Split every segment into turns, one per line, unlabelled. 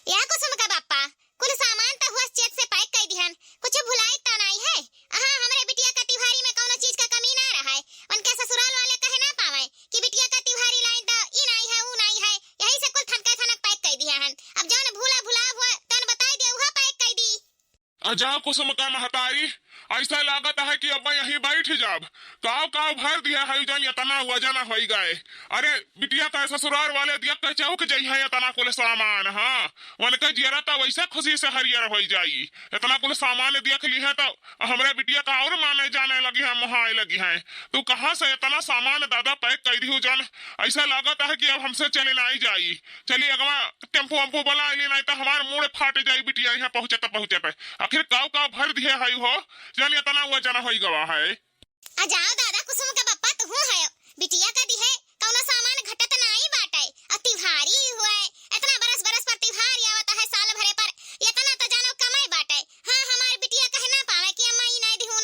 या कुसुम का बापा कुल सामान तो हुआ चेक से पैक कर दिहन, कुछ भुलाई तो नहीं है। हां हमरे बिटिया का तिवारी में कौनो चीज का कमी ना रहा है। उनके ससुराल वाले कहे ना पावे कि बिटिया का तिवारी लाइन तो ई नहीं है ऊ नहीं है, यही से कुल थनका थनक पैक कर दिहन। अब जौन भूला भुला हुआ तन बताई दे वह पैक कर दी।
अजा कुसुम का महतारी ऐसा लागत है कि अब यही बैठ जाब काव काव भर दिया है जन इतना वजन हो गए। अरे बिटिया का ससुराल वाले दिया के चौक जई है इतना कुल सामान। हाँ उनके जियरा तो वैसे खुशी से हरियर हो जाई। इतना कुल सामान देख ली है तो हमारे बिटिया का और माने जाने लगी है मुहाए लगी है। तू कहाँ से इतना सामान दादा पैक कर दी जन ऐसा लागत है कि अब हमसे चले ना जाई। चलिए अगवा टेम्पो वम्पो बोला नहीं तो हमारे मुंह फाट जाई बिटिया यहाँ पहुँचे आखिर काव काव भर दिए है हो जन इतना वजन हो गवा है।
आ जाओ दादा कुसुम का बप्पा तू है बिटिया का दी है कौनो सामान घटत नहीं बाटे। आ तिवारी हुए इतना बरस बरस पर तिवारी आवता है साल भरे पर इतना तो जानो कमाई बाटे। हां हमारी बिटिया कहे ना पावे कि अम्मा ई नहीं दिहु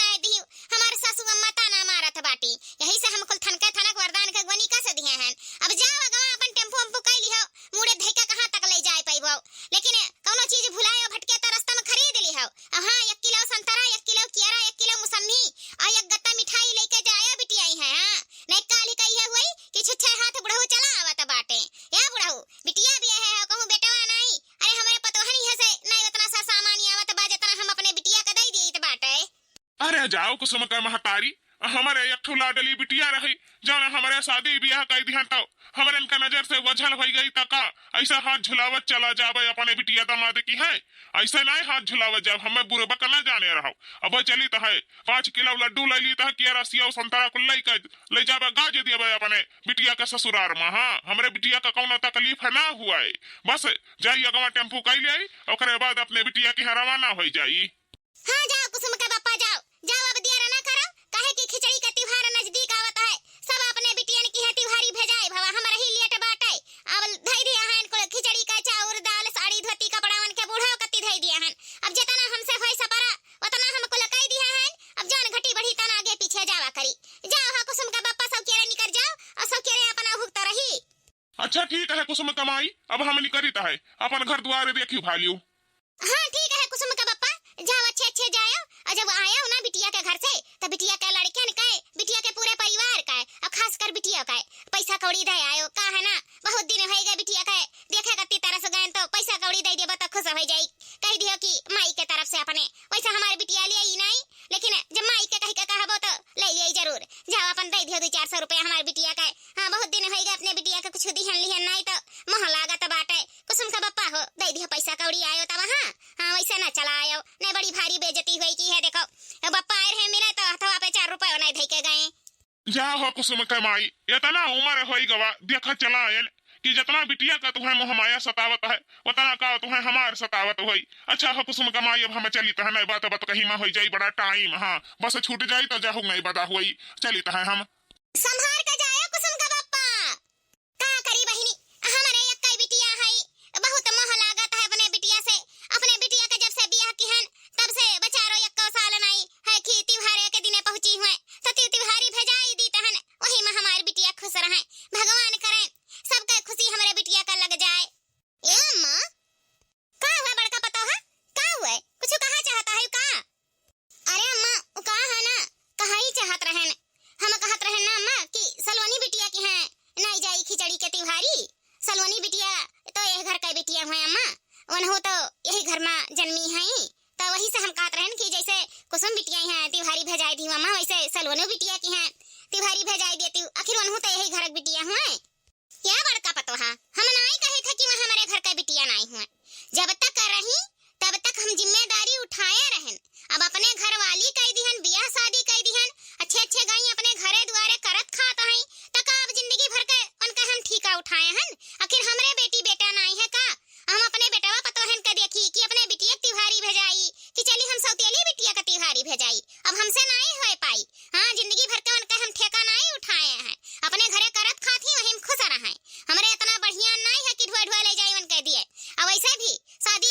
हमारे सासू अम्मा ताना मारत बाटी, यही से हम कुल थनका थनक वरदान के गवनी का से दिए हैं। अब जाओ अगवा अपन टेम्पो वम्पो कई लिहो मुड़े धइका कहां तक ले जाए पाइबो, लेकिन कौनो चीज भुलाए भटके तो रास्ता में खरीद लिहो। हां 1 किलो संतरा 1 किलो केरा 1 किलो मौसमी और 1 गत्ता मिठाई लेके जायो बिटिया ही है। हां नहीं काली कही है हुई कि छुच्छे हाथ बुढ़ऊ चला आवत बाटे या बुढ़ऊ बिटिया भी है कहूं बेटवा नहीं। अरे हमारे पतोहनी है से नहीं उतना सा सामान आवत बा जितना हम अपने बिटिया का दई देत बाटे।
अरे जाओ कुसुम का महतारी हमारे एक लाडली बिटिया रही जौन हमारे शादी ब्याह कर दिहन तो हमारे इनका नजर से वझल हो गई तका ऐसा हाथ झुलावत चला जावे अपने बिटिया दामाद की है। ऐसे नहीं हाथ झुलावत जाब हमें बुरबक न जाने रहो। अब चली तो है 5 किलो लड्डू ले ली तो किया रसिया संतरा को ले जावे गाज दिया अपने बिटिया के ससुराल में। हाँ हमारे बिटिया का कौनो तकलीफ है ना हुआ है, बस जाइए अगवा टेम्पू कर ले ओकरे बाद अपने बिटिया की रवाना हो जाई।
हां जाओ कुसुम का बापा जाओ जाओ अब देर ना करो काहे कि खिचड़ी का त्योहार नजदीक आवत है। सब अपने बिटियन की है त्योहारी भेजाए भवा हमरा ही लेट बाटे। अब धई दिया है इनको खिचड़ी का चाउर दाल साड़ी धोती कपड़ावन के बूढ़ा कत्ती धई दिया है। अब जितना हमसे होई सपरा उतना हमको लकाई दिया है। अब जान घटी बढ़ी तना आगे पीछे जावा करी। जाओ हां कुसुम का बापा सब केरे निकल जाओ और सब केरे अपना भुगता रही।
अच्छा ठीक है कुसुम कमाई अब हम निकरित है अपन घर द्वार देखी भालियो।
हां ठीक है कुसुम का बापा जाओ अच्छे अच्छे जाओ। और जब आया ना बिटिया के घर से तो बिटिया के लड़कियन का बिटिया के पूरे परिवार का और खासकर बिटिया का पैसा कौड़ी दे आयो का है ना। बहुत दिन हो गए बिटिया के देखे कत्ती तरह से गए तो पैसा कौड़ी दे देबो तो खुश हो जाई। कह दियो कि माई के तरफ से अपने वैसा हमारे बिटिया ले ही नहीं, लेकिन जब माई के कह के कहबो तो ले ले जरूर। जाओ अपन दे दियो 200-400 रुपया हमारे बिटिया का। हां बहुत दिन हो गए अपने बिटिया के कुछ दिहन लिहन नहीं तो मोह लागत बाटे। कुसुम का बप्पा हो दे दियो पैसा कौड़ी आयो तब। हां वैसे ना चला आयो नहीं बड़ी भारी बेइज्जती हुई की है। देखो बप्पा आए रहे मेरे तो हथवा पे 4 रुपए नहीं धई के गए।
जा हो कुसुम कमाई इतना उम्र हो गवा देखा चला आयल कि जितना बिटिया का तुम्हें मोह माया सतावत है उतना का तुम्हें हमार सतावत हुई। अच्छा हो कुसुम कमाई अब हम चली तो है नहीं बात कहीं में हो जाई बड़ा टाइम। हाँ बस छूट जाई तो जाहू नहीं बता हुई चली तो है हम
संभार के जायो कुसुम का बप्पा का करी बहिनी हमारे एक बिटिया है बहुत मोह लागत है अपने बिटिया से। अपने बिटिया के जब से बियाह की हन तब से बचारो 1 साल नहीं है कि त्योहार के दिने पहुंची हुए तो त्योहारी भेजाई दी तहन वही में हमारी बिटिया खुश रहे। भगवान करे सबके खुशी हमारे बिटिया का लग जाए। ए अम्मा का हुआ बड़का पतो है का हुआ कुछ कहा चाहता है का। अरे अम्मा वो का है ना कहा ही चाहत रहन हम कहत रहन ना अम्मा कि सलवनी बिटिया की है नहीं जाई खिचड़ी के त्योहारी। सलवनी बिटिया तो यही घर का बिटिया हुए अम्मा उन्हों तो यही घर में जन्मी है तो वही से हम कहत रहन कि जैसे कुसुम बिटिया हैं त्योहारी भेजाई दी अम्मा वैसे सलवनो बिटिया की हैं त्योहारी भेजाई देती। आखिर उन्हों तो यही घर की बिटिया हुए क्या बड़का पतो है हम नहीं कहे थे कि वह हमारे घर का बिटिया नहीं हुए। जब तक रही तब तक हम जिम्मेदारी उठाए रहन। अब अपने घर वाली कह दिहन बियाह शादी कह दिहन अच्छे अच्छे गई अपने घरे द्वारे करत खात हैं तो का अब जिंदगी भर के उनका हम ठीका उठाए हन। आखिर हमरे बेटी बेटा नहीं है का हम अपने बेटवा पतोहन के देखी कि अपने बिटिया त्योहारी भेजाई कि चली हम सौतेली बिटिया का त्योहारी भेजाई। अब हमसे नहीं हो पाई। हाँ जिंदगी भर के उनका हम ठेका नहीं उठाए हैं अपने घरे करत खाती वही खुश रहे। हमरे इतना बढ़िया नहीं है कि ढुआ ढुआ ले जाई उनके दिए। अब वैसे भी शादी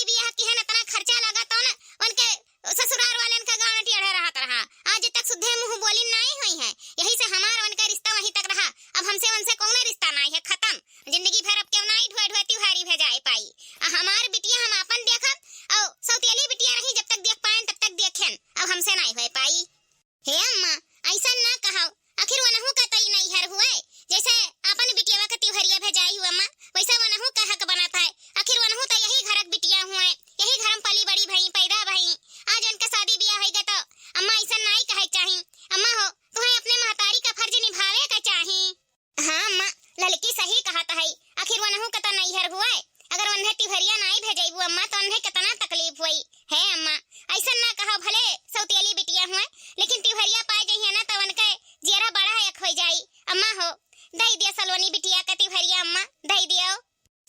तो उन्हें कितना तकलीफ हुई है अम्मा। ऐसा ना कहो, भले सौतेली बिटिया हुए लेकिन तिवहरिया पाए गई है ना तो उनके जेरा बड़ा एक हो जाई। अम्मा हो दई दिया सलोनी बिटिया का तिवहरिया, अम्मा दई दियो।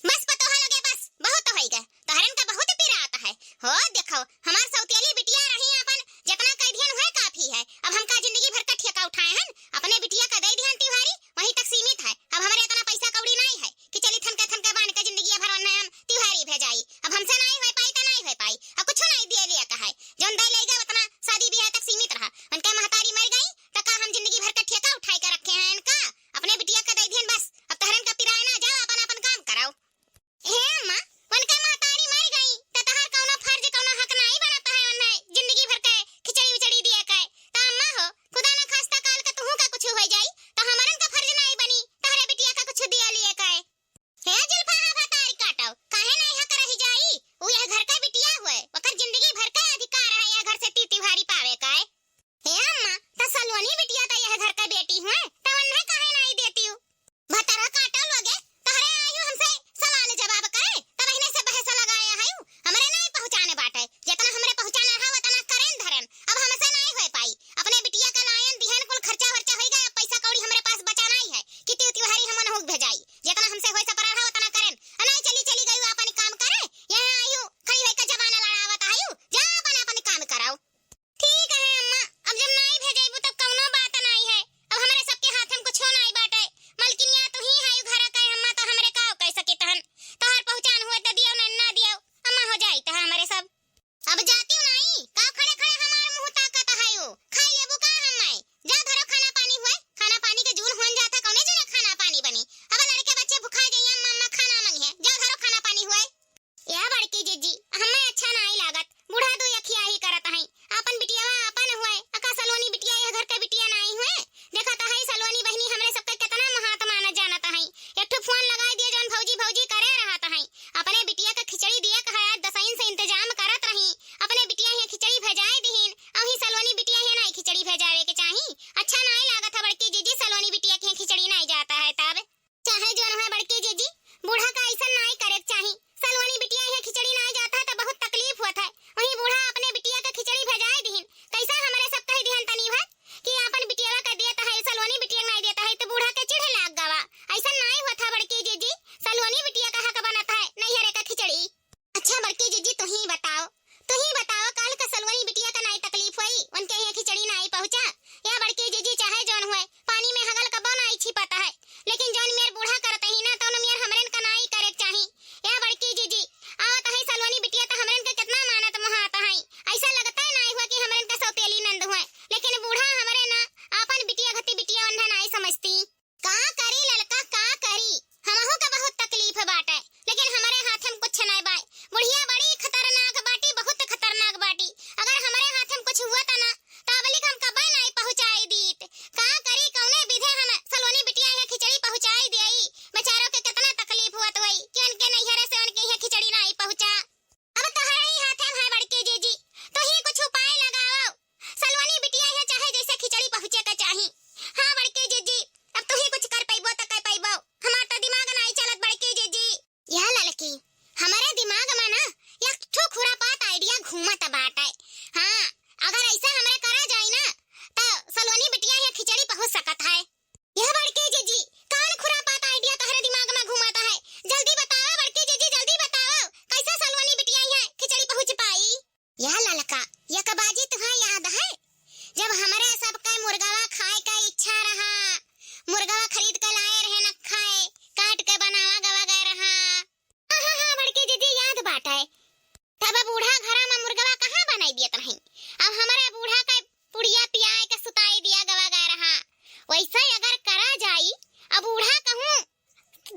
बस पतो हो लगे, बस बहुत हो गए, तहरन का बहुत पीरा आता है। हो देखो हमार सौतेली बिटिया रही अपन जितना कह दियन हुए काफी है। अब हमका जिंदगी भर का ठेका उठाए हैं, अपने बिटिया का दे दिहन तिवहारी वहीं तक सीमित है। अब हमारे इतना पैसा कौड़ी नहीं है कि चली थनका बांध के जिंदगी भर हम तिवहारी भेजाई। अब हमसे नहीं हो पाई तो नहीं हो पाई, अब कुछ नहीं दिए लिया कहा जौन दे लेगा उतना शादी ब्याह तक सीमित रहा। उनका महतारी मर गई तो का हम जिंदगी भर का ठेका उठाई कर रखे हैं इनका, अपने बिटिया का दे दिहन बस। अब तहरन का पिराए ना जाओ, अपन अपन काम कराओ। हे अम्मा उनका महतारी मर गई तो तहर कौनो फर्ज कौनो हक नहीं बनता है उन्हें जिंदगी भर के खिचड़ी उचड़ी दिए के। तो अम्मा हो खुदा ना खास्ता काल का तुहू का कुछ हो जाई तो हमारन का फर्ज नहीं बनी तहरे बिटिया का कुछ दिया लिए के। हे जुल्फा महतारी काटो काहे नहीं हक रही जाई, उ यह घर का बिटिया हुए ओकर जिंदगी भर का अधिकार है यह घर से तिवहारी पावे का। हे अम्मा तो सलोनी बिटिया तो यह घर का बेटी हुए तो उन्हें काहे नहीं देती हूं। भतरा काटो लोगे तहरे आयु हमसे सवाल जवाब करे तब इन्हें से बहस लगाया है। हमरे नहीं पहुंचाने बाटे, जितना हमरे पहुंचाना है उतना करें धरन। अब हमसे नहीं हो पाई, अपने बिटिया का लायन दिहन कुल खर्चा वर्चा हो गया, पैसा कौड़ी हमरे पास बचा नहीं है कि तिवहारी हम न हो भेजाई। जितना हमसे होय सपरा रहा उतना करें, नहीं चली गई अपन काम करे। यहां आयु खड़ी होय का जमाना लड़ावत आयु, जा अपन काम कराओ। ठीक है अम्मा, अब जब नहीं भेजाइबू तब कौनो बात नहीं है। अब हमारे सबके हाथ में कुछ नहीं बाटे, मलकिनिया तो ही है घर का अम्मा, तो हमरे का कह सके तहन तोहर पहचान हुए तो दियो ना दियो अम्मा हो जाई तो हमारे सब। अब जाती हूं नहीं का खड़े खड़े हमार मुंह ताकत है खाई लेबू का हम जा धरो खाना पानी हुए, खाना पानी के जून होन जाता कौने जने खाना पानी बनी। अब लड़के बच्चे भुखा जाइए मम्मा खाना मांगे जा धरो खाना पानी हुए। यह बड़की जीजी हमें अच्छा नहीं लागत, बूढ़ा दो यखिया ही करत है। अपन बिटिया अपन हुए अका सलोनी बिटिया यह घर का बिटिया नहीं हुए। देखा तो है सलोनी बहनी हमरे सबका कितना महात्मा न जानत है। एक ठो फोन लगा दिया जौन भौजी भौजी करे रहत है, अपने बिटिया का खिचड़ी दिया कहा दसैन से इंतजाम करत रही। अपने बिटिया ही खिचड़ी भेजाए दिहिन, अही सलोनी बिटिया ही नहीं खिचड़ी भेजावे के चाही। अच्छा नहीं लागत है बड़की जीजी सलोनी बिटिया की खिचड़ी नहीं जाता है तब चाहे जौन है बड़की जीजी बूढ़ा का ऐसा नहीं करे चाही। सलोनी बिटिया ही खिचड़ी नहीं जाता तो बहुत तकलीफ होता है, वही बूढ़ा अपने बिटिया का खिचड़ी भेजाए दिहिन। कैसा हमारे सब कह दिहन तनी भर कि अपन बिटिया का देता है सलोनी बिटिया नहीं देता है तो बूढ़ा के चिढ़े लाग गवा। ऐसा नहीं होता बड़की जीजी, सलोनी बिटिया का हक बनता है नहीं हरे का खिचड़ी। अच्छा बड़की जीजी तू ही बताओ काल का सलोनी बिटिया का नहीं तकलीफ हुई उनके यहाँ खिचड़ी नहीं पहुंचा। या बड़की जीजी चाहे जौन हुए पानी में हगल कबो नहीं छिपाता है, लेकिन जौन मेर बूढ़ा करते ही ना तो मेर हमरन का नहीं करे चाही। या बड़की जीजी आवत है सलोनी बिटिया तो हमरन के कितना मानत महाता है। ऐसा लगता है नहीं हुआ कि हमरन का सौतेली नंद हुए, लेकिन बूढ़ा हमरे ना अपन बिटिया घती बिटिया उन्हें नहीं समझती। का करी ललका का करी, हमहू का बहुत तकलीफ बाटे लेकिन हमारे हाथ में कुछ नहीं बाई। बुढ़िया बड़ी खतरनाक बाटी, बहुत खतरनाक बाटी। अगर हमारे हाथ में कुछ हुआ था ना ताबलिक हम कबा नहीं पहुंचाई दीत। का करी कौने विधे हम सलोनी बिटिया यहाँ खिचड़ी पहुंचाई देई। बेचारों के कितना तकलीफ हुआ तो वही कि उनके नैहरे से उनके यहाँ खिचड़ी नहीं पहुंचा। अब तोहरे ही हाथ में है बड़की जीजी, तो ही कुछ उपाय लगाओ सलोनी बिटिया यहाँ चाहे जैसे खिचड़ी पहुंचे का चाही। हाँ बड़की जीजी अब तू ही कुछ कर पाइबो तो कर पाइबो, हमार तो दिमाग नहीं चलत बड़की जीजी। यह लड़की हमारे दिमाग में ना एक ठो खुरापात आइडिया घूमत बाटे। हाँ अगर ऐसा हमरे करा जाए ना तो सलोनी बिटिया यहाँ खिचड़ी पहुंच सकत है। यह बड़की जीजी कौन खुरापात आइडिया तुम्हारे दिमाग में घूमता है, जल्दी बताओ बड़की जीजी जल्दी बताओ कैसे सलोनी बिटिया यहाँ खिचड़ी पहुंच पाई। यह लड़का यह कबाजी तुम्हें याद है जब हमारे सबका मुर्गावा खाए का इच्छा रहा, मुर्गावा खरीद कर लाए रहे न खाए काट के बनावा गवा गए रहा। हाँ बड़की जीजी याद बाटे, तब बूढ़ा घरा में मुर्गावा कहाँ बनाई दिया नहीं। अब हमारे बूढ़ा का पुड़िया पियाए के सुताई दिया गवा गए रहा। वैसा अगर करा जाई अब बूढ़ा कहूँ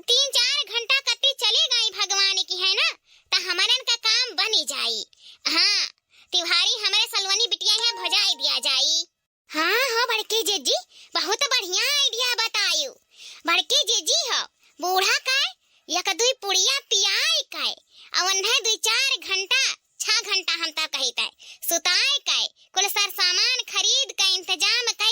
3-4 घंटा कति चली गई भगवान की है ना तो हमारे का काम बनी जाई। हाँ तिवारी हमारे सलोनी बिटिया यहाँ भजाई दिया जाई। हाँ बड़की जीजी बहुत बढ़िया आइडिया बतायु। बड़की जीजी हो बूढ़ा का एक दुई पुड़िया पियाई का और उन्हें 2-4 घंटा 6 घंटा हम तक कहते सुताए का कुल सर सामान खरीद का इंतजाम कर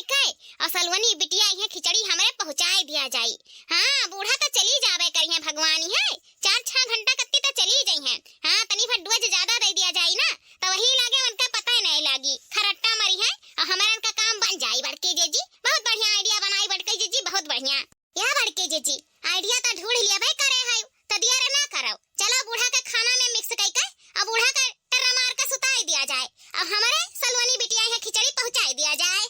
और सलोनी बिटिया यहाँ खिचड़ी हमारे पहुँचाए दिया जाई। हाँ बूढ़ा तो चली जावे करिए भगवान है 4-6 घंटा कत्ती तो चली जाई है। हाँ तनी फट डोज ज्यादा दे दिया जाई ना तो वही लागे उनका पता ही नहीं लागी खरट्टा मरी है और हमारे उनका काम बन जाई। बड़के जीजी बहुत बढ़िया आइडिया बनाई बड़के जीजी बहुत बढ़िया। या बड़के जीजी आइडिया तो ढूंढ लिया भाई करे है तो दिया रे ना करो। चलो बूढ़ा के खाना में मिक्स कई के अब बूढ़ा का टर्रा मार के सुताई दिया जाए अब हमारे सलवानी बिटिया है खिचड़ी पहुंचाई दिया जाए।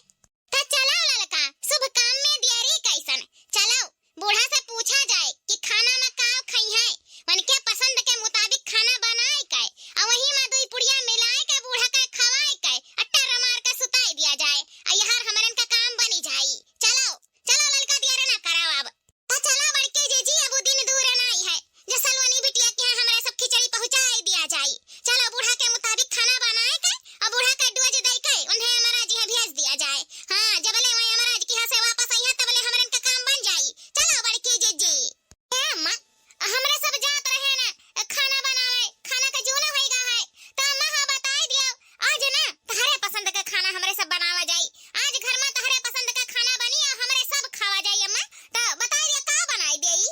तो चलो ललका शुभ काम में देरी कैसन। चलो बूढ़ा से पूछा जाए कि खाना में का खाई है उनके पसंद के मुताबिक खाना बनाए के और वही में दो पुड़िया मिलाए के बूढ़ा के खवाए के टर्रा मार के सुताई दिया जाए और यार हमारे का काम बनी जाई। चलो चलो ललका दिया रे ना कराओ अब। तो चलो बड़के जीजी अब दिन दूर नहीं है जो सलवानी बिटिया के यहाँ हमारे सब खिचड़ी पहुंचाई दिया जाए। चलो बूढ़ा के मुताबिक खाना बनाए के और बूढ़ा का डोज दे के उन्हें हमारा जी भेज दिया जाए। हाँ जबले वही हमारा जी के यहाँ से वापस आई है तबले हमारे का काम बन जाई। चलो बड़के जीजी ए अम्मा हमरे सब जात रहे ना खाना बनावे खाना का जो ना होएगा है तो अम्मा हाँ बताई दियो आज ना तहरे पसंद का खाना हमरे सब बनावा जाई। आज घर में तहरे पसंद का खाना बनी और हमरे सब खावा जाई। अम्मा तो बताई दियो का बनाई देई।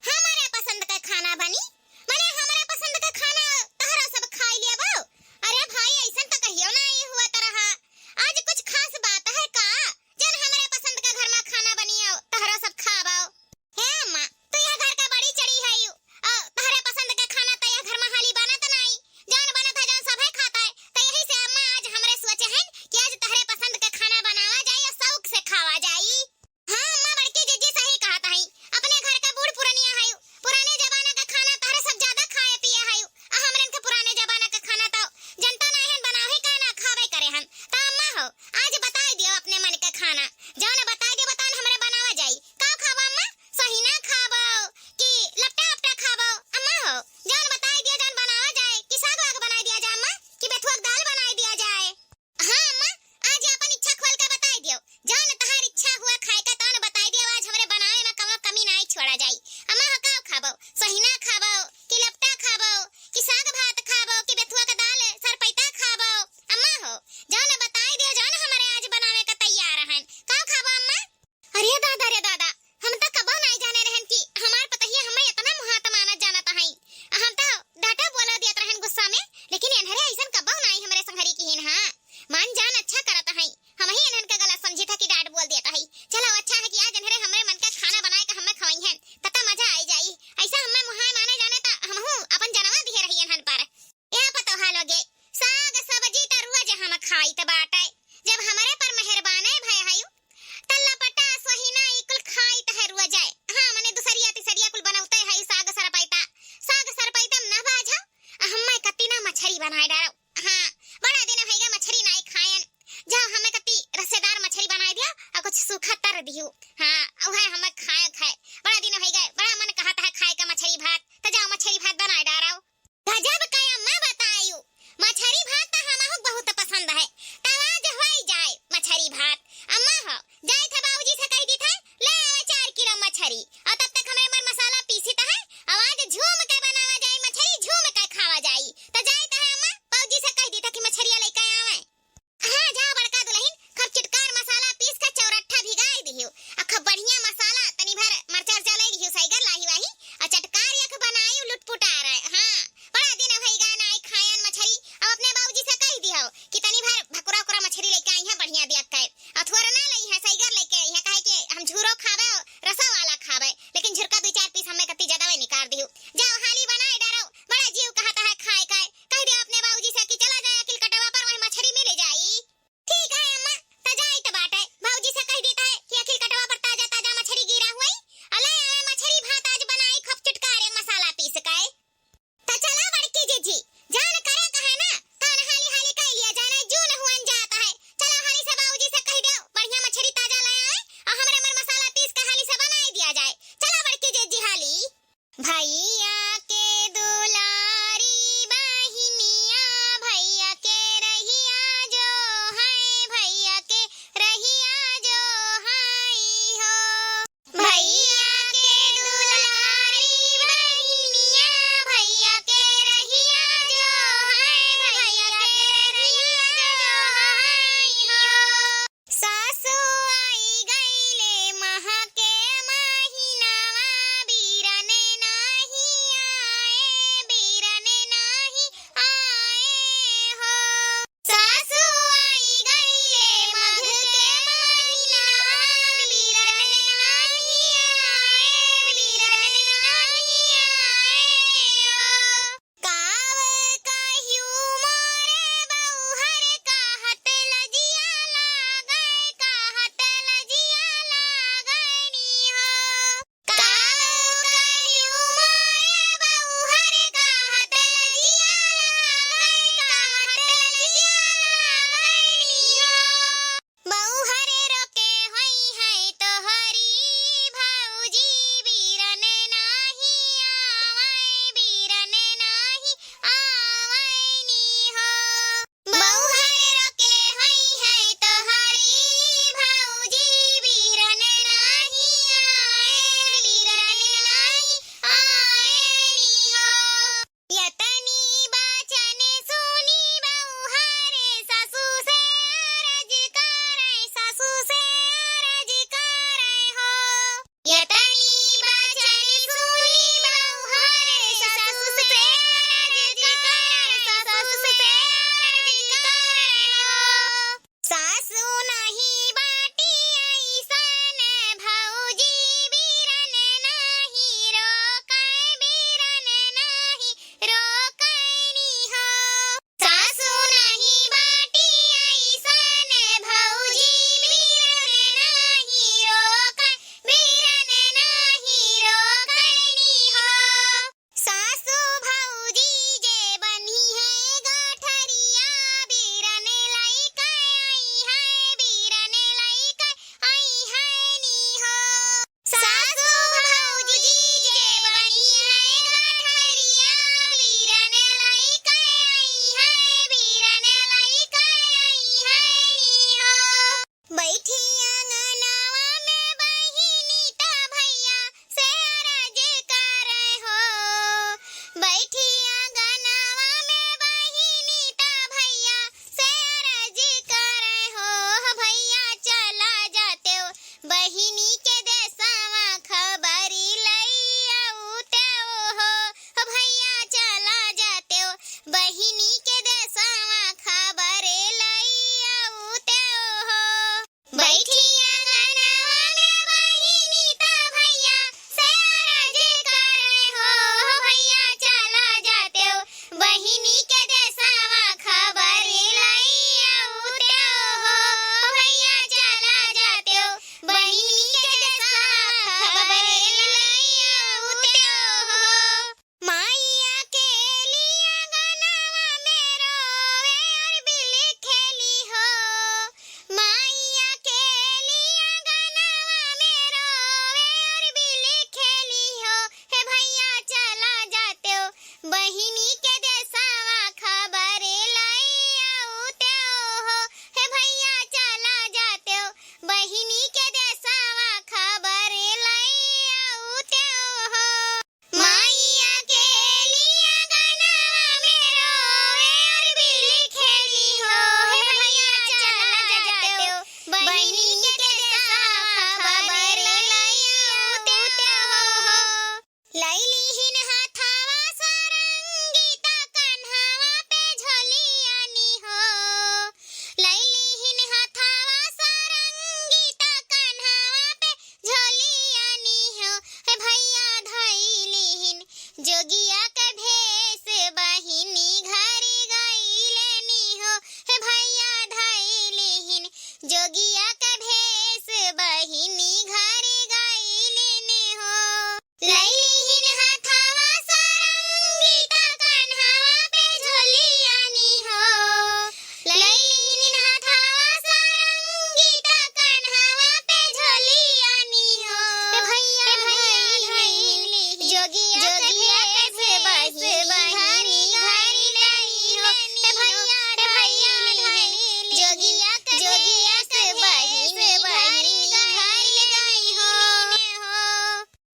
हमारे पसंद का खाना बनी माने हमारे पसंद का खाना तहरा सब खाई लिया बो। अरे भाई ऐसा तो कहियो ना ये हुआ तरह आज कुछ खास बात है का जन हमारे पसंद का घर में खाना बनियो तहरा सब खावाओ। हे अम्मा तो यह घर का बड़ी चढ़ी है यू तहरे पसंद का खाना तो यह घर में हाली बनत नहीं जान बनत है जान सब है खाता है तो यही से अम्मा आज हमरे सोचे हैं कि आज तहरे पसंद का खाना बनावा जाए और शौक से खावा जाए। हाँ अम्मा बड़की जीजी सही कहता है अपने घर का बूढ़ पुरानिया है पुराने जमाने का खाना तहरे सब ज्यादा खाए पिए है हमरे के पुराने जमाने का खाना तो जनता नहीं है बनावे का ना खावे करे हन। तो अम्मा हो आज बताई दियो अपने मन का खाना जौन बताई दियो बतान हमरे बनावा जाई। का खावा अम्मा सही ना खाबो कि लपटा अपटा खाबो। अम्मा हो जौन बताई दियो जौन बनावा जाए कि साग वाग बनाई दिया जाए अम्मा कि बेथुआ दाल बनाई दिया जाए। हाँ अम्मा आज अपन इच्छा खोल के बताई दियो जौन तहार इच्छा हुआ खाए का तौन बताई दियो आज हमरे बनावे में कम कमी नहीं छोड़ा जाई। अम्मा हो का खाबो सही ना खाबो कि लपटा खाबो कि साग भात खाबो कि बेथुआ का दाल सरपैता खाबो। अम्मा हो जौन बताई दियो जौन हमरे आज बनावे का तैयार हन का खाबो अम्मा। अरे दादा हम तो कबो नहीं जाने रहन कि हमार पतहिया हमें इतना मुहात मानत जानत हई। हम तो डाटा बोला दियत रहन गुस्सा में लेकिन इन्हरे ऐसन कबो नहीं हमरे संघरी की हिन। हां मान जान अच्छा करत हई हम ही इन्हन का गलत समझी था कि डांट बोल दिया हई। चलो अच्छा है कि आज इन्हरे हमरे मन का खाना बनाए के हमें खवाई हन तता मजा आई जाई। ऐसा हमें मुहाय माने जाने ता हमहू अपन जनवा दिए रही इन्हन पर या पतो हालोगे साग सब्जी त रोज हम खाई त बाटे जब हमरे पर मेहरबान है भाई हई तल्ला पटा सहीना इकुल खाई त है रोज जाए। हां मने दूसरिया तीसरिया कुल बनाउते है साग सरपैता ना बाजा हमें कति ना मछली बनाए डारो। हां बड़ा दिन होइगा मछली नहीं खायन जाओ हमें कति रसेदार मछली बनाए दियो और कुछ सूखा तर दियो। हां ओहे हमें खाए बड़ा दिन होइगा बड़ा मन कहता है खाए का मछली भात तो जाओ मछली भात बनाए डारो। गजब का अम्मा बतायू मछली भात तो हमहु बहुत पसंद है तो आज होई जाए मछली भात। अम्मा हो जाए थे बाबूजी से कह दी थे ले आवे 4 किलो मछली और तब तक हमें मर मसाला पीसी ता है और आज झूम के बनावा जाए मछली झूम के खावा जाए। तो जाए ता है अम्मा बहिनी के देसावा खबर लइया उते हो भैया चला जाते हो बहिनी के देसावा खबर लइया उते हो माइया के लिया गनावा मेरो और बिली खेली हो माइया के लिया गनावा मेरो और बिली खेली हो हे भैया चला जाते हो बहिनी के देसावा खबर लइया उते हो हे भैया चला जाते हो बहिनी के देसावा खबर लइया उते हो माइया के लिया गनावा मेरो और बिली खेली हो हे भैया चला जाते हो बहिनी के देसावा खबर लइया उते हो लैली हिन हाथावा सारंगी ता कन्हावा पे झोलियानी हो लैली हिन हाथावा सारंगी ता कन्हावा पे झोलियानी हो हे भैया धइली हिन जोगिया के भेष बहिनी घरी गइलेनी हो हे भैया धइली हिन जोगिया के भेष बहिनी घरी गइलेनी हो लैली हिन हाथावा सारंगी ता कन्हावा पे झोलियानी हो लैली हिन हाथावा सारंगी ता कन्हावा पे झोलियानी हो हे भैया धइली जोगिया के भेष बहिनी घरी लेनी हो हे भैया धइली जोगिया के बहिनी घरी लेनी हो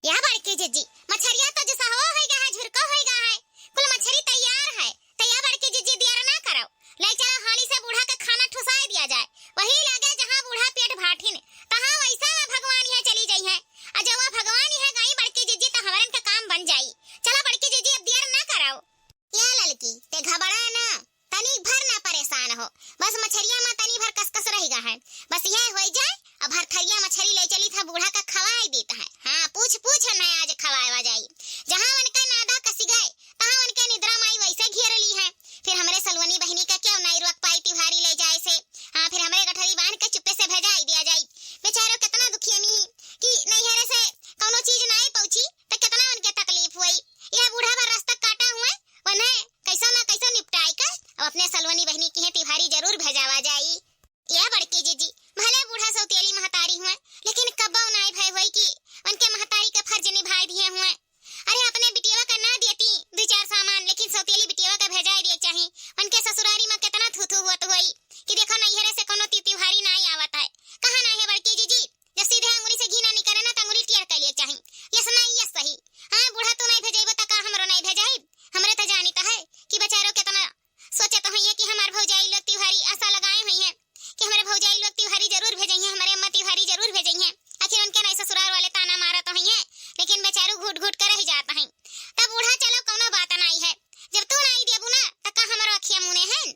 या बड़के जीजी मछरिया तो जैसा होएगा है झुरको होएगा है कुल मछरी तैयार है तैयार बड़के जीजी दियार ना कराओ ले चलो हाली से बूढ़ा का खाना ठुसाई दिया जाए वही लगे जहां बूढ़ा पेट भाठिन तहां वैसा में भगवान यहाँ चली जाई है आ जब वहाँ भगवान यहाँ गई बड़के जीजी तो हमारन का काम बन जाई चला बड़के जीजी अब दियार ना कराओ या ललकी ते घबरा ना तनी भर ना परेशान हो बस मछरिया में तनी भर कसकस रहेगा है बस यह हो जाए अब हर थरिया मछली ले चली था बूढ़ा का खवाई देता है हाँ पूछ ना आज खवाएवा जाई जहां उनका नादा कसी गए तहां उनके निद्रा माई वैसे घेर ली है फिर हमरे सलवनी बहिनी का क्यों नहीं रुक पाई तिवारी ले जाए से हाँ फिर हमरे गठरी बांध के चुप्पे से भेजाई दिया जाई बेचारो कितना दुखी अमी कि नैहरे से कोनो चीज नहीं पहुंची तो कितना उनके तकलीफ हुई यह बूढ़ा भर रास्ता काटा हुआ उन्हें कैसा ना कैसा निपटाई कर अब अपने सलवनी बहिनी की है तिवारी जरूर भेजावा जाई या बड़की जीजी भले बूढ़ा सौतेली महतारी हुए लेकिन कब्बा नाई भय होई कि उनके महतारी का फर्ज निभाई दिए हुए अरे अपने बिटिया का ना देती दो चार सामान लेकिन सौतेली बिटिया का भेजाई दिए चाहिए उनके ससुरारी में कितना थूथू हुआ हुई कि देखो नैहरे से कोनो तिवारी नहीं आवत है कहां ना है बड़की जीजी जब सीधे अंगुली से घी ना निकले ना तो अंगुली टेढ़ कर लिए चाहिए यस नहीं यस सही हां बूढ़ा तो नहीं भेजेबो त का हमरो नहीं भेजाई हमरे तो जानी तो है कि बेचारो कितना सोचे तो है कि हमार भौजाई लोग तिवारी आशा लगाए हुई है कि हमारे भौजाई लोग तिवारी जरूर भेजेंगे हमारे अम्मा तिवारी जरूर भेजेंगे आखिर उनके नहीं ससुराल वाले ताना मारा तो है लेकिन बेचारू घुट घुट कर ही जाता है तब बूढ़ा चलो कोनो बात नहीं है जब तू नहीं देबू ना त का हमारो अखिया मुने हैं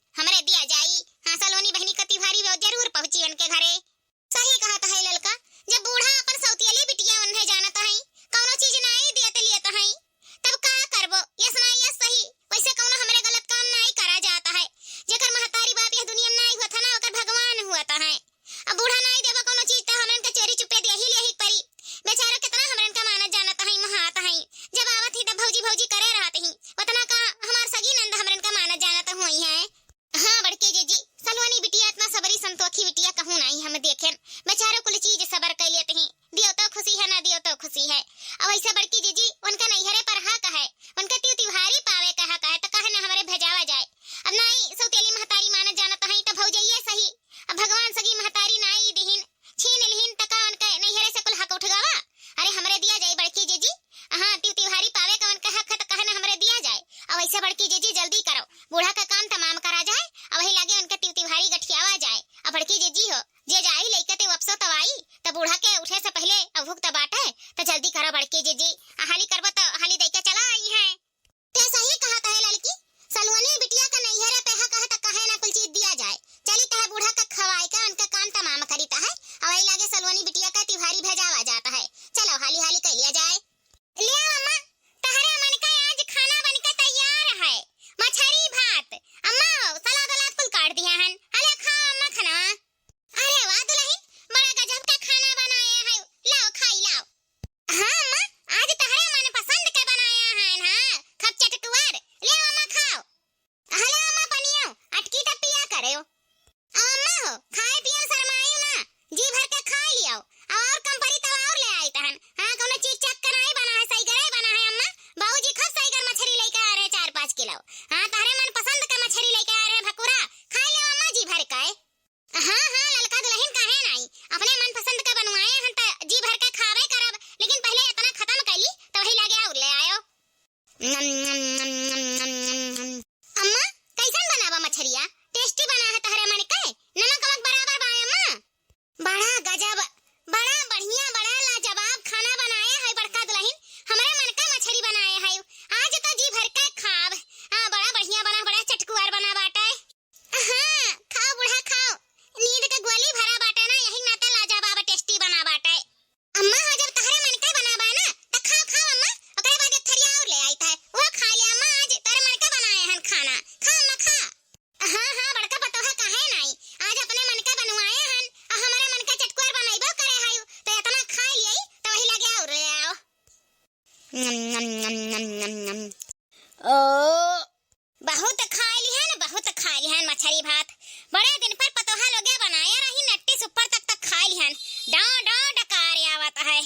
खाई लिहन, बहुत खाई लिहन मछली भात। बड़े दिन पर पतोहा लोगे बनाया रही, नट्टी सुपर तक खाई लिहन। डां डां डकार आवत है।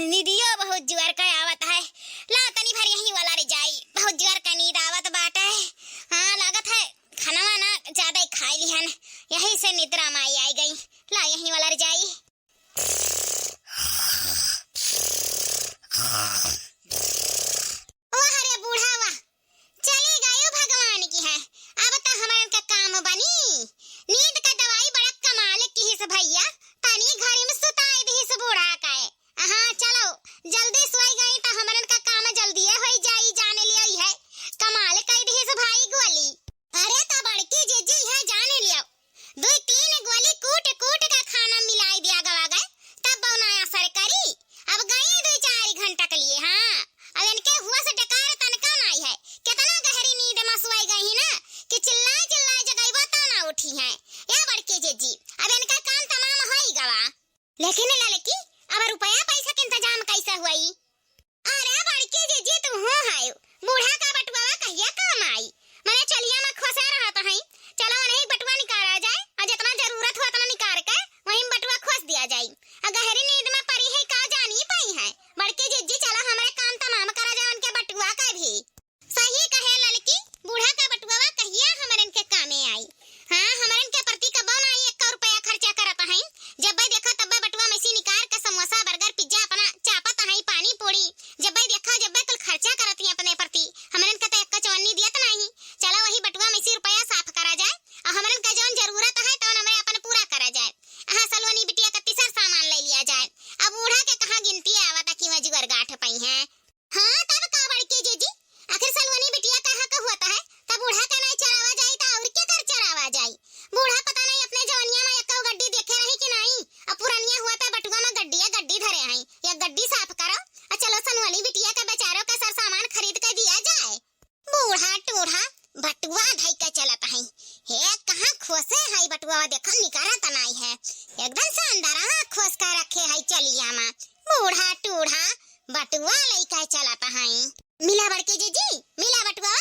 नीदियो बहुत जुआर का आवत है। ला तनी भर यही वाला रे जाई, बहुत जुआर का नींद आवत बाटे। हाँ लागत है खाना ना ज्यादा ही खाई लिहन, यही से निद्रा माई आई गई। ला यही वाला रे जाई। ओ हरे बूढ़ा वाह, चली गयो भगवान की है। अब तो हमारे का काम बनी। नींद का दवाई बड़ा कमाल की है भैया, तनी घर में सुताई दी से बूढ़ा का है। हाँ चलो जल्दी सोई गई तो हमारे का काम जल्दी हो जाई, जाने ले है। कमाल कर दी से भाई गोली। अरे तो बड़की जीजी है, जाने लियो। 2-3 गोली कूट कूट का खाना मिलाई दिया गवा गए, तब बनाया सरकारी। अब गई 2-4 घंटा के लिए। हाँ अब इनके हुआ से डकार तनका नहीं है। कितना गहरी नींद में सोई गई ना कि चिल्लाए चिल्लाए जगाई तो ना उठी है। या बड़की जीजी अब इनका काम तमाम हो ही गवा। लेकिन लड़की अब रुपया पैसा के इंतजाम कैसे हुई? अरे बड़की जीजी तू हो है, बूढ़ा का बटुआ कहिया काम आई। मैंने चलिया में खोसा रहता है, चलो नहीं बटुआ निकाला जाए और जितना जरूरत हो उतना निकाल के वहीं बटुआ खोस दिया जाए। गहरी नींद में पड़ी है का जानी पाई है। बड़की जीजी चलो हमारे काम तमाम करा जाए, उनके बटुआ का भी। सही कहे लड़की, बूढ़ा का बटुआ कहिया हमारे इनके कामे आई। हाँ हमारे इनके प्रति कबो ना 1 रुपया खर्चा करता है। जब भाई देखा तब बटुआ में से निकाल के समोसा बर्गर पिज्जा अपना चापत है, पानी पूरी। जब भाई देखा जब भाई कुल खर्चा करती है अपने प्रति, हमारे इनका तो 1 चवन्नी दियत नहीं। चलो वही बटुआ में से रुपया साफ करा जाए और हमारे इनका जौन जरूरत है तो हमें अपन पूरा करा जाए। हाँ सलोनी बिटिया का तीसरा सामान ले लिया जाए। अब बूढ़ा के कहाँ गिनती आवता कि वह जुगर गांठ पाई है। हाँ तब का बड़की जीजी, आखिर सलोनी बिटिया कहाँ का होता है, तब बूढ़ा का नहीं चढ़ावा जाए तो और क्या कर चढ़ावा जाए। बूढ़ा पता नहीं अपने जवानिया में 1 गड्डी देखे रही कि नहीं। अब पुरानिया हुआ तो बटुआ में गड्डी धरे हैं, या गड्डी साफ करो और चलो सलोनी बिटिया का बेचारों का सर सामान खरीद कर दिया जाए। बूढ़ा टूढ़ा बटुआ ढाई का चलता है। हे कहाँ खोसे है बटुआ, देखो निकारा तनाई है एकदम शानदार खोस कर रखे है चलिया में। बूढ़ा टूढ़ा बटुआ लइका चलता है। मिला बड़की जीजी, मिला बटुआ?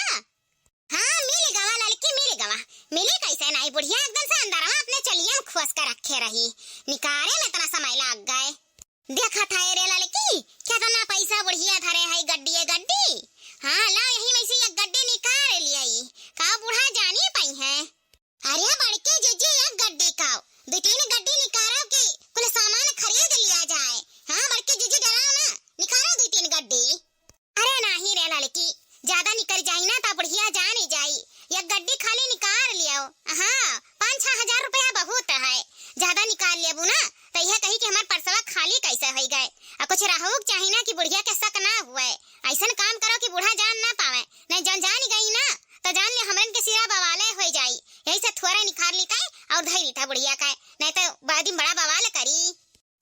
हाँ मिल गवा लड़की, मिल गवा। मिली कैसे नहीं, बुढ़िया एकदम शानदार अपने चलिया में खोस कर रखे रही, निकारे में इतना समय लग गए। देखा था रे लड़की कितना पैसा बुढ़िया धरे है गड्डी। हाँ ला यही में से 1 गड्डी निकाल लिया। का बूढ़ा जानी पाई है? अरे बड़के जीजी 1 गड्डी का 2-3 गड्डी निकालो कि कुल सामान खरीद लिया जाए। हाँ बड़के जीजी डराओ ना, निकालो 2-3 गड्डी। अरे नहीं रे लड़की, ज्यादा निकल जाई ना तो बुढ़िया जान ही जाई। 1 गड्डी खाली निकाल लियो। हाँ 5-6 हजार रुपया बहुत है, ज्यादा निकाल लेबू ना तो यह कही कि हमार परसवा खाली कैसे हो गए। कुछ रहूक चाहिए ना कि बुढ़िया के शक ना हुए। ऐसा काम करो कि बूढ़ा जान ना पावे, नहीं जान गई ना तो जान ले हमरन के सिरा बवाले हो जाई। यही से थोड़ा निकाल लीता और धर लीता बुढ़िया का, नहीं तो बाद में बड़ा बवाल करी।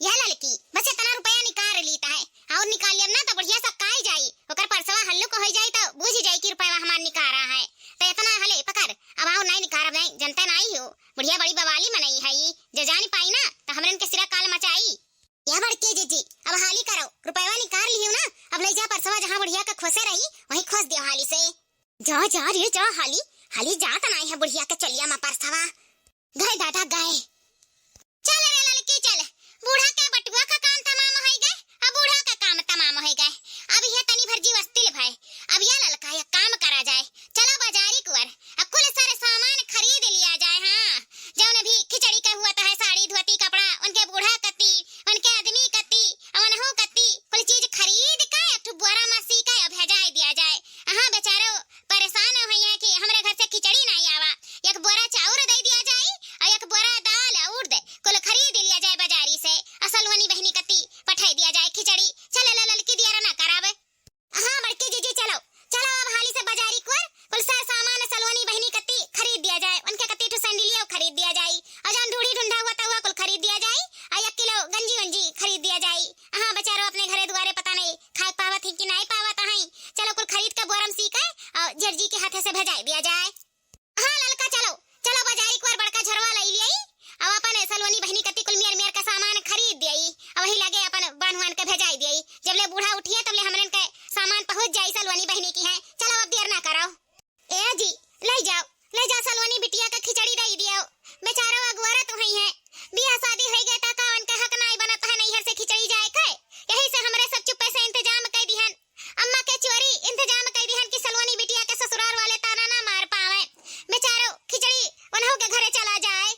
यह लड़की बस इतना रुपया निकाल लीता है और निकाल लिया ना तो बुढ़िया सब काई जाई, ओकर परसवा हल्लू को हो जाई तो बुझ जाई कि रुपया हमार निकारा है। तो इतना हले पकड़ अब आओ नहीं निकाल नहीं जनता नहीं हो। बुढ़िया बड़ी बवाली मनई है, जो जान पाई ना तो हमरन के सिरा काल मचाई। या बड़के जीजी अब हाली करो, रुपया निकाल लियो ना, अब ले जा परसवा जहाँ बुढ़िया का खोसे रही वहीं खोस दियो हाली से। जा रे जा, हाली जात नहीं है बुढ़िया के चलिया में परसवा। गए दादा गए। चल रे लड़की चल, बूढ़ा के बटुआ का काम तमाम हो गए। अब बूढ़ा का काम तमाम हो गए, अब यह तनी भर जीवस्तिल भाई। अब यह लड़का यह काम करा जाए, चलो बाजारी कुवर अब कुल सारे सामान खरीद लिया जाए। हाँ जौन भी खिचड़ी का हुआ है, साड़ी धोती कपड़ा, उनके बूढ़ा कत्ती, उनके आदमी कत्ती, अवनहु कत्ती, कुल चीज खरीद का एक बोरा मसी का भेजा दिया जाए। हाँ बेचारो परेशान हो है कि हमरे घर से खिचड़ी नहीं आवा, 1 बोरा चाउर दे दिया जाए और 1 बोरा दाल और दे कुल खरीद लिया जाए बाजारी से। असलवनी बहनी कत्ती पठाई दिया जाए खिचड़ी। चल लड़की दिया ना करावे। हाँ बड़की जीजी चलो अब हाली से बाजारी कुल सारा सामान सलवनी बहनी कत्ती खरीद दिया जाए, उनके कत्ती तो सैंडलिया खरीद दिया जाए और जौन ढूढ़ी ढूंढा हुआ कुल खरीद दिया जाए और 1 किलो गंजी खरीद दिया जाए। हाँ बेचारो अपने घरे द्वारे पता नहीं खाए पावत है कि नहीं पावत है, चलो कुल खरीद के बोरम सीका और जर्जी के हाथे से भेजा दिया जाए। हाँ लड़का चलो बाजारी कुवर बड़का झरवा ले लिया अब अपन सलवनी बहनी कत्ती कुल मेर का सामान खरीद दिया और वही लगे अपन बानहुआन के भेजा दिया। जब ले बूढ़ा उठिए तब ले हमरन के सामान पहुंच जाई सलवनी बहनी की है। चलो अब देर ना करो। ए जी ले जाओ सलवनी बिटिया का खिचड़ी दे दियो। बेचारो अगुआरा तो ही है, बियाह शादी हो गया ता उनका हक नहीं बनता है नैहर से खिचड़ी जाए के। यही से हमरे सब चुप्पे से इंतजाम कर दिहन। अम्मा के चोरी इंतजाम कर दिहन कि सलवनी बिटिया के ससुराल वाले ताना ना मार पावे। बेचारो खिचड़ी उन्हों के घरे चला जाए।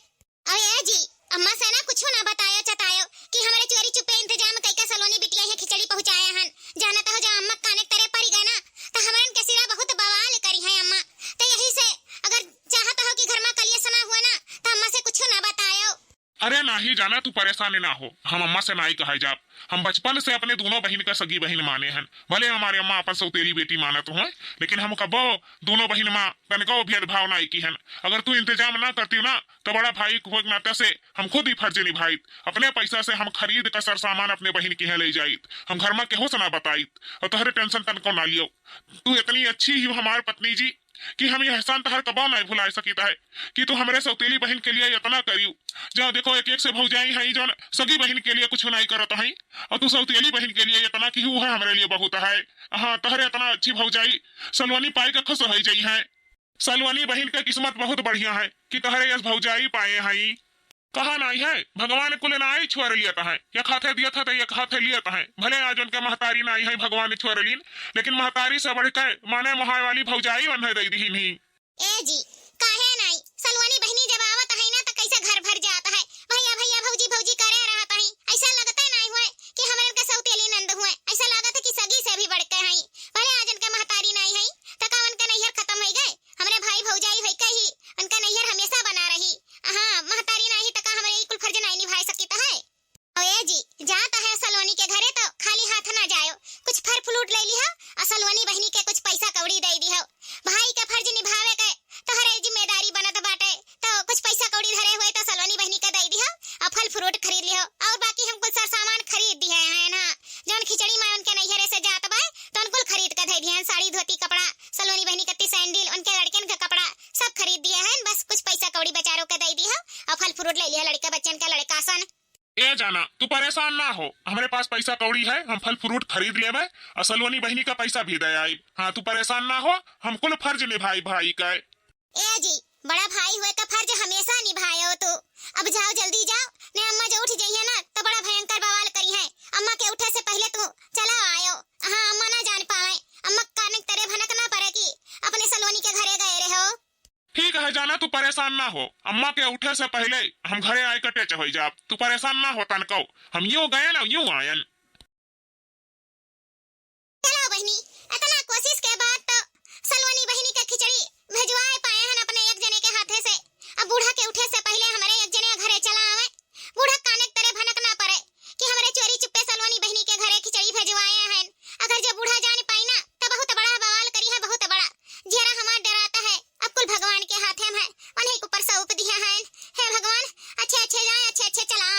अरे जी अम्मा से ना कुछ ना बतायो चतायो कि हमरे चोरी चुप्पे इंतजाम कई के सलवनी बिटिया है खिचड़ी पहुंचाया हन। जाना तो जा अम्मा काने तेरे परी गए ना तो हमरन के सिरा बहुत बवाल करी है अम्मा। तो यही से अगर चाहता हो कि घर में कलिया सना हुआ ना तो अम्मा से कुछ ना बतायो।
अरे नहीं जाना, तू परेशान ना हो, हम अम्मा से नहीं कहे जाब। हम बचपन से अपने दोनों बहन का सगी बहन माने हैं। भले हमारे अम्मा अपन सौतेली बेटी मानत हो, लेकिन हम कबो दोनों बहन माँ तनिको भेदभाव नहीं की है। अगर तू इंतजाम ना करती ना तो बड़ा भाई हो नाते से हम खुद ही फर्ज निभाई। अपने पैसा से हम खरीद कर सर सामान अपने बहन की है ले जाइत। हम घर में केहो से ना बताइत और तोहरे टेंशन तनिको ना लियो। तू इतनी अच्छी ही हमार पत्नी जी कि हम ये एहसान तहर कबो नहीं भुला सकीता है कि तू हमारे सौतेली बहन के लिए इतना करियो। जो देखो एक एक से भौजाई है जो सगी बहन के लिए कुछ नहीं करत है, और तू सौतेली बहन के लिए इतना की है हमारे लिए बहुत है। हाँ तहरे इतना अच्छी भौजाई सलवनी पाई का खुश हो जाई है। सलवनी बहन का किस्मत बहुत बढ़िया है कि तहरे यस भौजाई पाए हैं। कहा नहीं है भगवान कुल नहीं छोड़ लिया है, एक हाथे दिया था तो एक हाथे लिया है। भले आज उनके महतारी नहीं है भगवान ने छोड़ लीन, लेकिन महतारी से बढ़ के माने मोहाय वाली भौजाई बन दे दी नहीं।
ए जी काहे नहीं सलवनी बहनी जब आवत है ना तो कैसे घर भर जाता है। भैया भैया भौजी भौजी करे रहता है। ऐसा लगता नहीं हुए कि हमरे के सौतेली नंद हुए। ऐसा लागत है कि सगी से भी बढ़ के हैं। भले आज उनके महतारी नहीं है तो का उनका नैहर खत्म हो गए। हमरे भाई भौजाई होई के ही उनका नैहर हमेशा बना रही। हां महतारी नहीं तो का हमरे कुल फर्ज नहीं निभा सकता है। ओए जी जाता है सलवनी के घरे तो खाली हाथ ना जायो, कुछ फल फ्रूट ले लिहा और सलवनी बहनी के कुछ पैसा कौड़ी दे दिहो। भाई का फर्ज निभावे के तोहरे जिम्मेदारी बनत बाटे तो कुछ पैसा कौड़ी धरे हुए तो सलवनी बहनी के दे दिहो और फल फ्रूट खरीद लिहो। और बाकी हम कुछ सर सामान खरीद दिए हैं ना, जौन खिचड़ी में उनके नैहरे से जात बा तो उनको खरीद के दे दिए। साड़ी धोती कपड़ा सलवनी बहनी के सैंडल उनके लड़कन का कपड़ा सब खरीद दिए हैं। बस कुछ पैसा कौड़ी बेचारों के दे दिहो और फल फ्रूट ले लिया लड़के बच्चन का लड़का सन।
ए जाना तू परेशान ना हो, हमारे पास पैसा कौड़ी है, हम फल फ्रूट खरीद लेबे और सलवनी बहनी का पैसा भी दे आई। हाँ तू परेशान ना हो, हम कुल फर्ज निभाई भाई का।
ए जी बड़ा भाई हुए का फर्ज हमेशा निभायो तो अब जाओ जल्दी जाओ ने अम्मा जो उठ जाइए ना तो बड़ा भयंकर बवाल करी है। अम्मा के उठे से पहले तू चला आयो। हाँ अम्मा ना जान पावे, अम्मा काने तेरे भनक ना पड़े कि अपने सलवनी के घरे गए रहे हो।
ठीक है जाना तू परेशान ना हो, अम्मा के उठे से पहले हम घरे आए कटे चहो जा। तू परेशान ना हो तनको, हम यूं गए ना यूं आयन।
चलो बहनी इतना कोशिश के बाद तो सलवनी बहनी का खिचड़ी भेजवाए पाए हैं अपने एक जने के हाथे से। अब बूढ़ा के उठे से पहले हमारे एक जने घरे चला आवे। बूढ़ा काने तेरे भनक ना पड़े कि हमारे चोरी चुप्पे सलवनी बहनी के घरे खिचड़ी भेजवाए हैं। अगर जब बूढ़ा जान पाई ना तो बहुत बड़ा बवाल करी है, बहुत बड़ा। जरा हमार डराता है अब कुल भगवान के हाथे में है, उन्हीं ऊपर सौंप दिया है। हे भगवान अच्छे अच्छे जाए अच्छे अच्छे चला